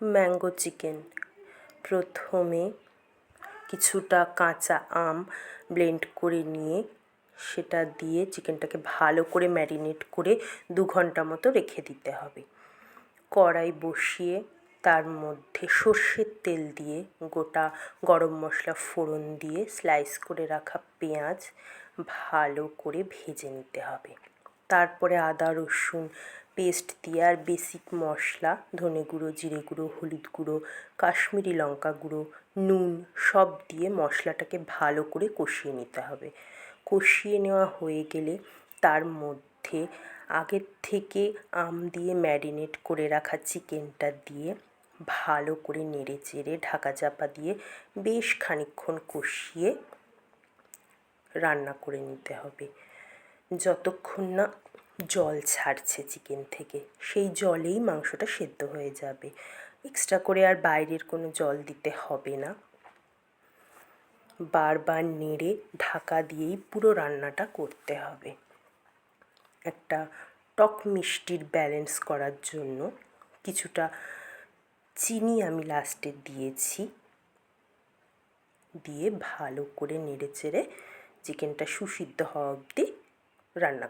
Mango chicken. প্রথমে কিছুটা কাঁচা আম ব্লেন্ড করে নিয়ে সেটা দিয়ে চিকেনটাকে ভালো করে ম্যারিনেট করে 2 ঘন্টা মতো রেখে দিতে হবে। কড়াই বসিয়ে তার মধ্যে সর্ষের তেল দিয়ে গোটা গরম মশলা ফোড়ন দিয়ে স্লাইস করে রাখা পেঁয়াজ ভালো করে ভেজে নিতে হবে। তারপরে আদা রসুন পেস্ট দিয়ে আর বেসিক মশলা ধনে গুঁড়ো, জিরে গুঁড়ো, হলুদ গুঁড়ো, কাশ্মীরি লঙ্কা গুঁড়ো, নুন সব দিয়ে মশলাটাকে ভালো করে কষিয়ে নিতে হবে। কষিয়ে নেওয়া হয়ে গেলে তার মধ্যে আগের থেকে আম দিয়ে ম্যারিনেট করে রাখা চিকেনটা দিয়ে ভালো করে নেড়ে চেড়ে ঢাকা চাপা দিয়ে বেশ খানিকক্ষণ কষিয়ে রান্না করে নিতে হবে, যতক্ষণ না জল ছাড়ছে চিকেন থেকে। সেই জলেই মাংসটা সেদ্ধ হয়ে যাবে, এক্সট্রা করে আর বাইরের কোনো জল দিতে হবে না। বারবার নেড়ে ঢাকা দিয়েই পুরো রান্নাটা করতে হবে। একটা টক মিষ্টির ব্যালেন্স করার জন্য কিছুটা চিনি আমি লাস্টে দিয়েছি, দিয়ে ভালো করে নেড়ে চেড়ে চিকেনটা সুসিদ্ধ হওয়া অবধি রান্না